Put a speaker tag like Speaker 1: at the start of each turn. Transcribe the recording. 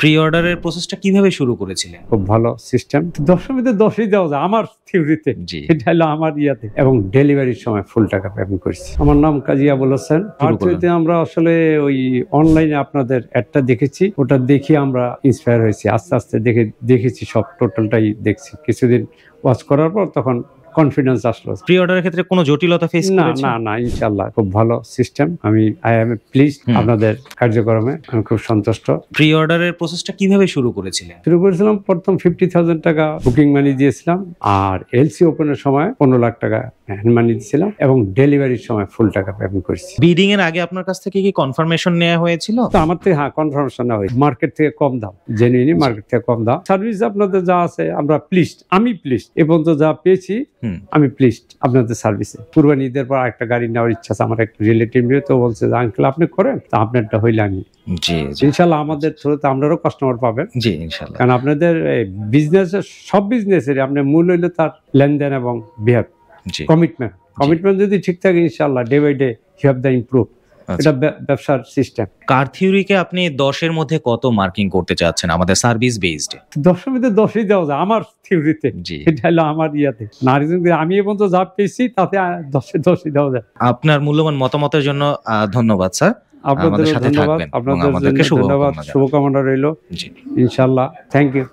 Speaker 1: Pre অর্ডারের প্রসেসটা কিভাবে শুরু করেছিলেন?
Speaker 2: খুব ভালো সিস্টেম। 10 এর মধ্যে 10ই দেওয়া যায় আমার থিওরিতে।
Speaker 1: জি।
Speaker 2: এটা হলো আমার ইয়াতে, এবং ডেলিভারির সময় ফুল টাকা পেমেন্ট করেছি। আমার নাম কাজী আবুল হোসেন। আরটিতে আমরা আসলে ওই অনলাইনে আপনাদের অ্যাডটা দেখেছি, ওটা দেখে আমরা ইন্সপায়ার হয়েছি। আস্তে আস্তে দেখেছি সব টোটালটাই দেখছি। কিছুদিন ওয়াচ করার পর তখন কনফিডেন্স আসলো।
Speaker 1: প্রি অর্ডারের ক্ষেত্রে কোনো জটিলতা ফেস করেছেন?
Speaker 2: না, ইনশাআল্লাহ খুব ভালো সিস্টেম। আই এম প্লিজড আপনাদের কার্যক্রমে, আমি খুব সন্তুষ্ট।
Speaker 1: প্রি অর্ডারের প্রসেসটা কিভাবে শুরু করেছিলেন?
Speaker 2: শুরু করেছিলাম প্রথম 50,000 টাকা বুকিং মানি দিয়েছিলাম, আর এলসি ওপেনের সময় 15 লাখ টাকা হ্যান্ড মানি দিয়েছিলাম, এবং ডেলিভারির সময় ফুল টাকা পেমেন্ট করেছি।
Speaker 1: বিডিং এর আগে আপনার কাছ থেকে কি কনফার্মেশন নেওয়া হয়েছিল?
Speaker 2: তো আমার থেকে কনফার্মেশন নেওয়া হয়েছে। মার্কেট থেকে কম দাম, জেনুইনলি মার্কেট থেকে কম দাম। সার্ভিস আপনাদের যা আছে আমরা প্লিজড, আমি প্লিজড। এ পর্যন্ত যা পেয়েছি আমি প্লিজড আপনাদের সার্ভিসে। কুরবানি ঈদের পর একটা গাড়ি নেওয়ার ইচ্ছা আছে আমার, একটা রিলেটিভ নিয়ে, তো বলছে যে আঙ্কেল আপনি করেন, তা আপনারটা হইলে আমি।
Speaker 1: জি
Speaker 2: ইনশাআল্লাহ আমাদের থ্রুতে আপনারও কাস্টমার পাবেন।
Speaker 1: জি ইনশাআল্লাহ।
Speaker 2: কারণ আপনাদের বিজনেসের সব বিজনেসের আপনার মূল হইলো তার লেনদেন এবং বিহেভ, কমিটমেন্ট যদি ঠিক থাকে ইনশাআল্লাহ day by day you have the improve. এটা ব্যবসার সিস্টেম।
Speaker 1: কার থিওরিকে আপনি 10 এর মধ্যে কত মার্কিং করতে চাচ্ছেন আমাদের সার্ভিস বেসড?
Speaker 2: 10 এর মধ্যে 10ই দেওয়া যায় আমার থিওরিতে। এটা হলো আমার ইয়াতে। আমি এই পর্যন্ত যা পেয়েছি তাতে 10 এ 10ই দেওয়া যায়।
Speaker 1: আপনার মূল্যবান মতামতের জন্য ধন্যবাদ স্যার।
Speaker 2: আপনাদের সাথে ধন্যবাদ, আপনাদের জন্য ধন্যবাদ, শুভকামনা রইল।
Speaker 1: জি
Speaker 2: ইনশাআল্লাহ, থ্যাংক ইউ।